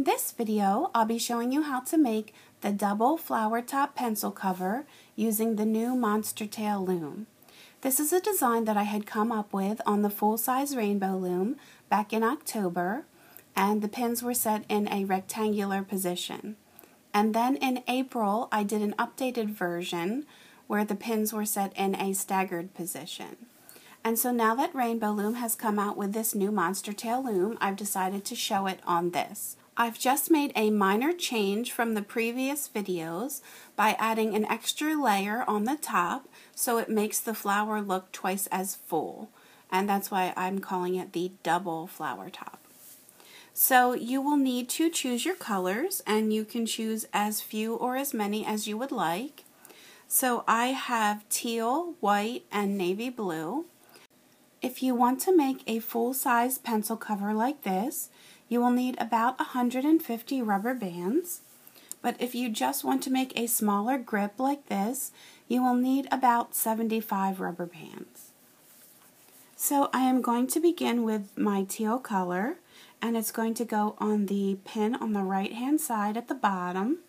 In this video, I'll be showing you how to make the double flower top pencil cover using the new Monster Tail loom. This is a design that I had come up with on the full-size rainbow loom back in October, and the pins were set in a rectangular position. And then in April, I did an updated version where the pins were set in a staggered position. And so now that Rainbow Loom has come out with this new Monster Tail loom, I've decided to show it on this. I've just made a minor change from the previous videos by adding an extra layer on the top so it makes the flower look twice as full. And that's why I'm calling it the double flower top. So you will need to choose your colors, and you can choose as few or as many as you would like. So I have teal, white, and navy blue. If you want to make a full-size pencil cover like this, you will need about 150 rubber bands. But if you just want to make a smaller grip like this, you will need about 75 rubber bands. So I am going to begin with my teal color, and it's going to go on the pin on the right hand side at the bottom,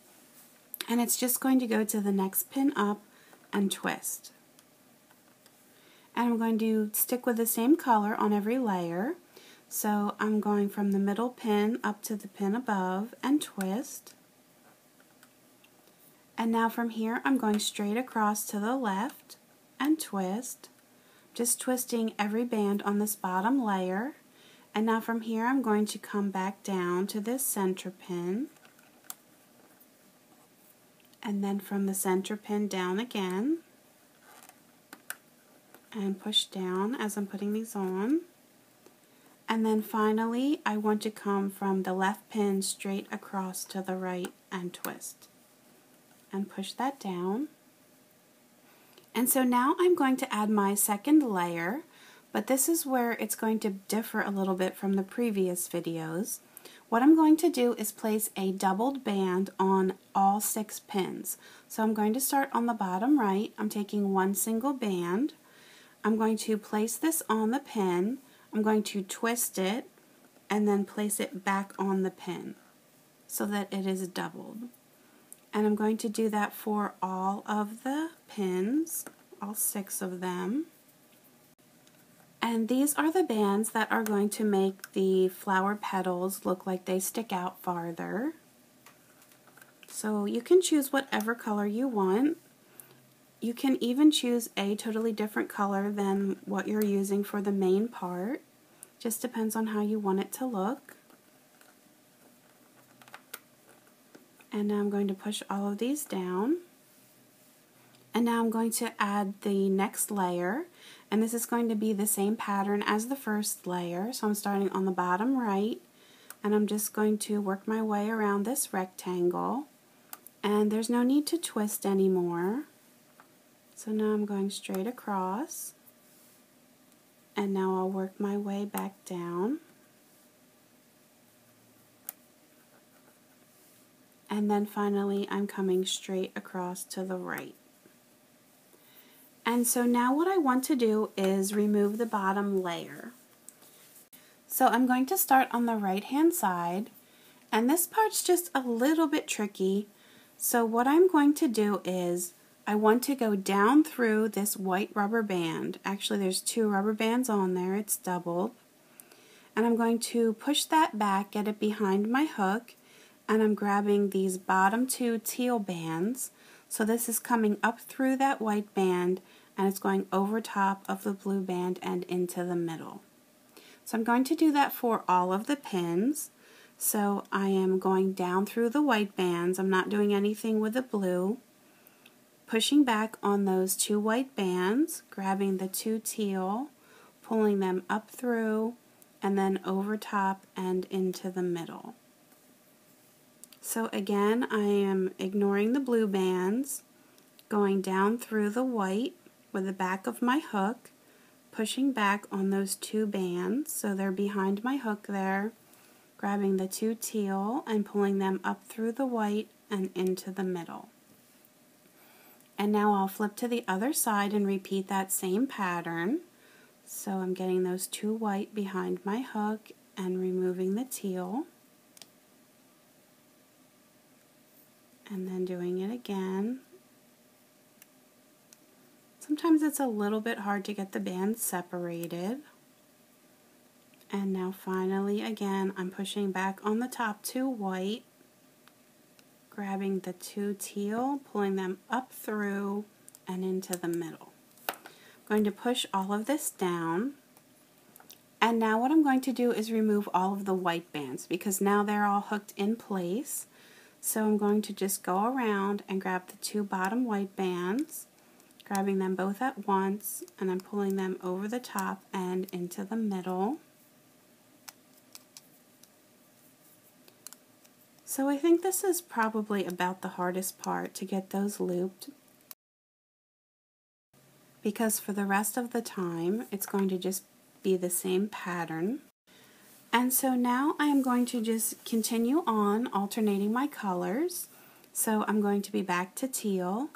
and it's just going to go to the next pin up and twist. And I'm going to stick with the same color on every layer. So I'm going from the middle pin up to the pin above and twist. And now from here I'm going straight across to the left and twist. Just twisting every band on this bottom layer. And now from here I'm going to come back down to this center pin. And then from the center pin down again. And push down as I'm putting these on. And then finally I want to come from the left pin straight across to the right and twist. And push that down. And so now I'm going to add my second layer, but this is where it's going to differ a little bit from the previous videos. What I'm going to do is place a doubled band on all 6 pins. So I'm going to start on the bottom right. I'm taking one single band. I'm going to place this on the pin. I'm going to twist it and then place it back on the pin so that it is doubled. And I'm going to do that for all of the pins, all 6 of them. And these are the bands that are going to make the flower petals look like they stick out farther. So you can choose whatever color you want. You can even choose a totally different color than what you're using for the main part. Just depends on how you want it to look. And now I'm going to push all of these down. And now I'm going to add the next layer. And this is going to be the same pattern as the first layer. So I'm starting on the bottom right. And I'm just going to work my way around this rectangle. And there's no need to twist anymore. So now I'm going straight across, and now I'll work my way back down, and then finally I'm coming straight across to the right. And so now what I want to do is remove the bottom layer. So I'm going to start on the right hand side, and this part's just a little bit tricky. So what I'm going to do is I want to go down through this white rubber band. Actually, there's 2 rubber bands on there. It's doubled. And I'm going to push that back, get it behind my hook, and I'm grabbing these bottom 2 teal bands. So this is coming up through that white band, and it's going over top of the blue band and into the middle. So I'm going to do that for all of the pins. So I am going down through the white bands. I'm not doing anything with the blue. Pushing back on those 2 white bands, grabbing the 2 teal, pulling them up through, and then over top and into the middle. So again, I am ignoring the blue bands, going down through the white with the back of my hook, pushing back on those 2 bands, so they're behind my hook there, grabbing the 2 teal and pulling them up through the white and into the middle. And now I'll flip to the other side and repeat that same pattern. So I'm getting those 2 white behind my hook and removing the teal. and then doing it again. Sometimes it's a little bit hard to get the bands separated. And now finally, again, I'm pushing back on the top 2 white, grabbing the 2 teal, pulling them up through and into the middle. I'm going to push all of this down. And now what I'm going to do is remove all of the white bands because now they're all hooked in place. So I'm going to just go around and grab the 2 bottom white bands, grabbing them both at once, and I'm pulling them over the top and into the middle. So I think this is probably about the hardest part, to get those looped, because for the rest of the time it's going to just be the same pattern. And so now I am going to just continue on alternating my colors. So I'm going to be back to teal,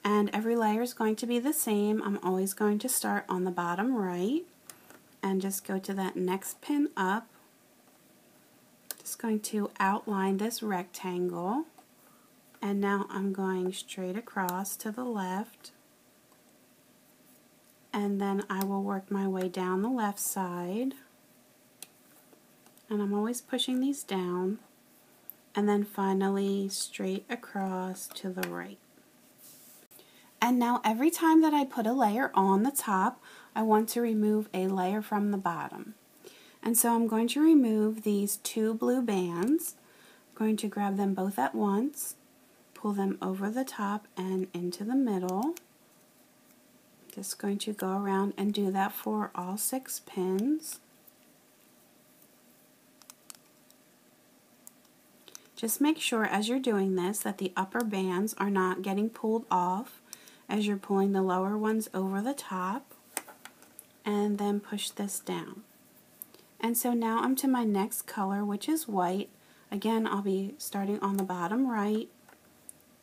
and every layer is going to be the same. I'm always going to start on the bottom right and just go to that next pin up. Just going to outline this rectangle, and now I'm going straight across to the left, and then I will work my way down the left side, and I'm always pushing these down, and then finally straight across to the right. And now every time that I put a layer on the top, I want to remove a layer from the bottom. And so I'm going to remove these 2 blue bands. I'm going to grab them both at once, pull them over the top and into the middle. Just going to go around and do that for all 6 pins. Just make sure as you're doing this that the upper bands are not getting pulled off as you're pulling the lower ones over the top, and then push this down. And so now I'm to my next color, which is white. Again, I'll be starting on the bottom right,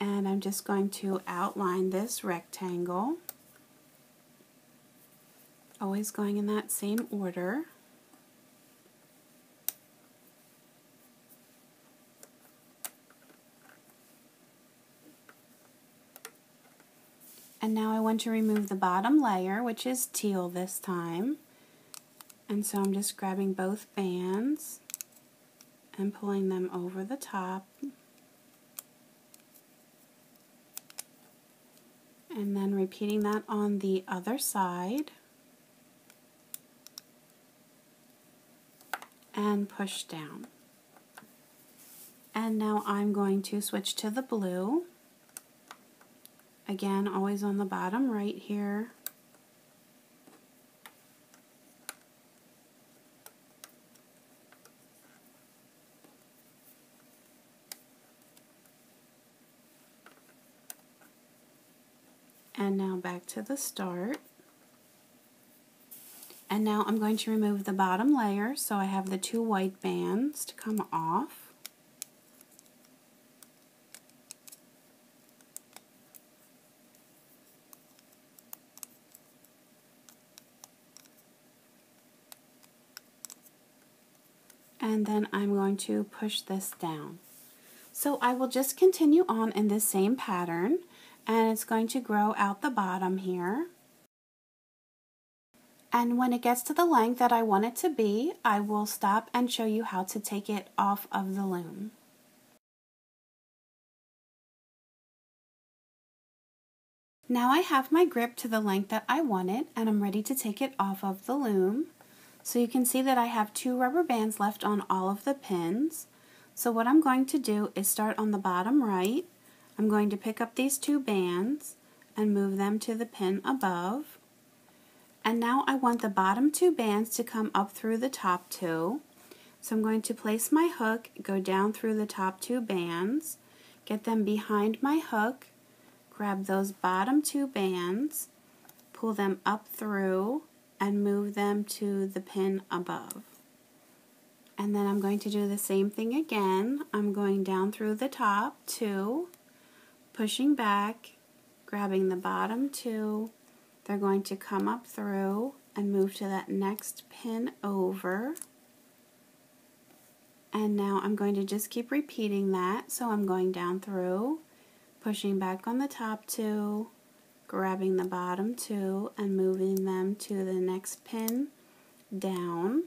and I'm just going to outline this rectangle, always going in that same order. And now I want to remove the bottom layer, which is teal this time. And so I'm just grabbing both bands and pulling them over the top. And then repeating that on the other side. And push down. And now I'm going to switch to the blue. Again, always on the bottom right here. And now back to the start. And now I'm going to remove the bottom layer, so I have the 2 white bands to come off. And then I'm going to push this down. So I will just continue on in this same pattern, and it's going to grow out the bottom here. And when it gets to the length that I want it to be, I will stop and show you how to take it off of the loom. Now I have my grip to the length that I want it, and I'm ready to take it off of the loom. So you can see that I have 2 rubber bands left on all of the pins. So what I'm going to do is start on the bottom right. I'm going to pick up these 2 bands and move them to the pin above. And now I want the bottom 2 bands to come up through the top 2. So I'm going to place my hook, go down through the top 2 bands, get them behind my hook, grab those bottom 2 bands, pull them up through, and move them to the pin above. And then I'm going to do the same thing again. I'm going down through the top 2, pushing back, grabbing the bottom 2. They're going to come up through and move to that next pin over. And now I'm going to just keep repeating that. So I'm going down through, pushing back on the top 2, grabbing the bottom 2 and moving them to the next pin down.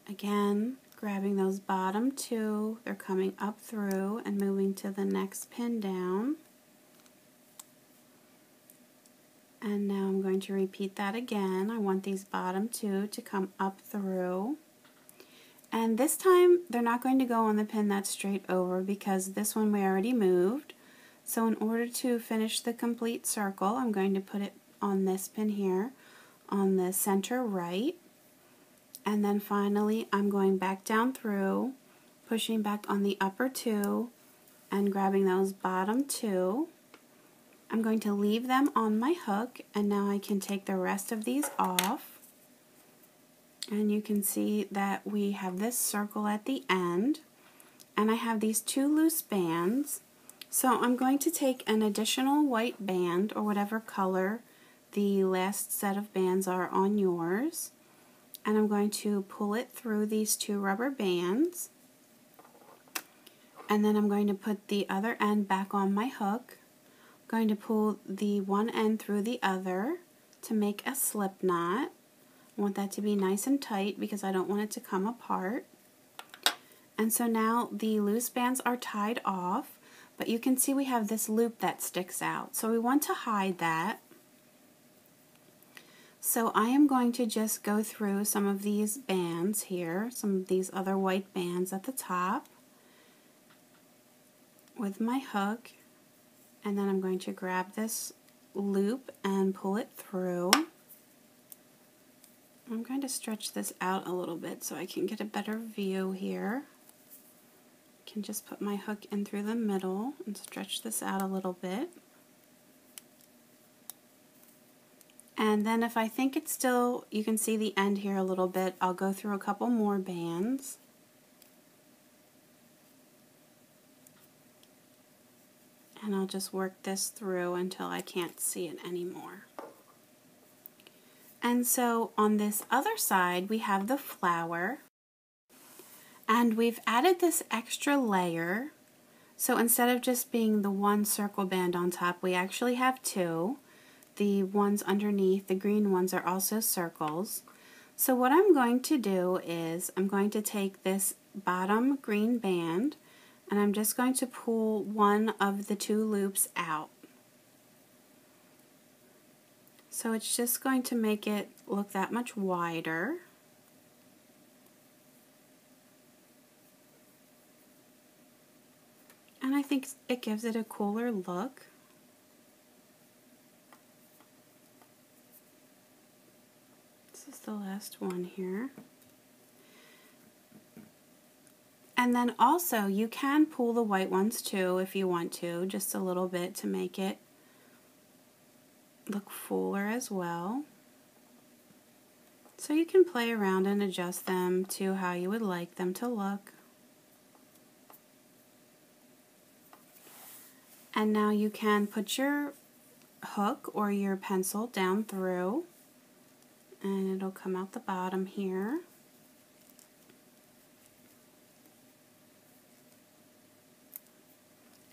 Again, grabbing those bottom 2, they're coming up through and moving to the next pin down. And now I'm going to repeat that again. I want these bottom 2 to come up through. And this time they're not going to go on the pin that's straight over because this one we already moved. So in order to finish the complete circle, I'm going to put it on this pin here on the center right. And then finally I'm going back down through, pushing back on the upper 2 and grabbing those bottom 2. I'm going to leave them on my hook, and now I can take the rest of these off. And you can see that we have this circle at the end, and I have these 2 loose bands. So I'm going to take an additional white band, or whatever color the last set of bands are on yours, and I'm going to pull it through these 2 rubber bands, and then I'm going to put the other end back on my hook. I'm going to pull the one end through the other to make a slip knot. I want that to be nice and tight because I don't want it to come apart. And so now the loose bands are tied off, but you can see we have this loop that sticks out. So we want to hide that. So I am going to just go through some of these bands here, some of these other white bands at the top with my hook, and then I'm going to grab this loop and pull it through. I'm going to stretch this out a little bit so I can get a better view here. I can just put my hook in through the middle and stretch this out a little bit. And then if I think it's still, you can see the end here a little bit, I'll go through a couple more bands. And I'll just work this through until I can't see it anymore. And so on this other side we have the flower, and we've added this extra layer. So instead of just being the 1 circle band on top, we actually have 2. The ones underneath, the green ones, are also circles. So what I'm going to do is I'm going to take this bottom green band and I'm just going to pull one of the 2 loops out. So it's just going to make it look that much wider. And I think it gives it a cooler look. This is the last one here. And then also you can pull the white ones too if you want to, just a little bit to make it look fuller as well. So you can play around and adjust them to how you would like them to look. And now you can put your hook or your pencil down through, and it'll come out the bottom here.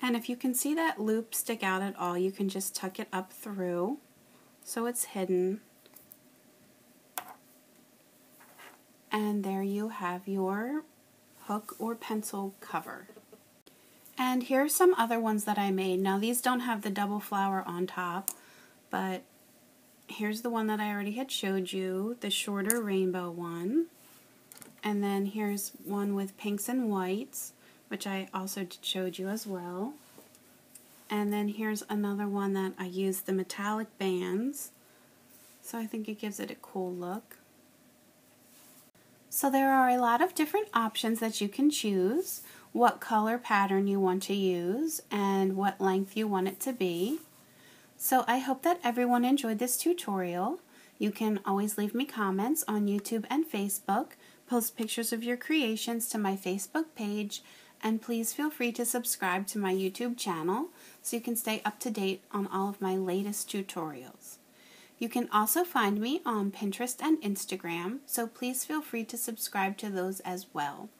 And if you can see that loop stick out at all, you can just tuck it up through so it's hidden. And there you have your hook or pencil cover. And here are some other ones that I made. Now these don't have the double flower on top, but here's the one that I already had showed you, the shorter rainbow one. And then here's one with pinks and whites, which I also showed you as well. And then here's another one that I used the metallic bands, so I think it gives it a cool look. So there are a lot of different options that you can choose, what color pattern you want to use, and what length you want it to be. So I hope that everyone enjoyed this tutorial. You can always leave me comments on YouTube and Facebook, post pictures of your creations to my Facebook page, and please feel free to subscribe to my YouTube channel so you can stay up to date on all of my latest tutorials. You can also find me on Pinterest and Instagram, so please feel free to subscribe to those as well.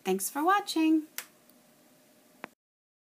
Thanks for watching!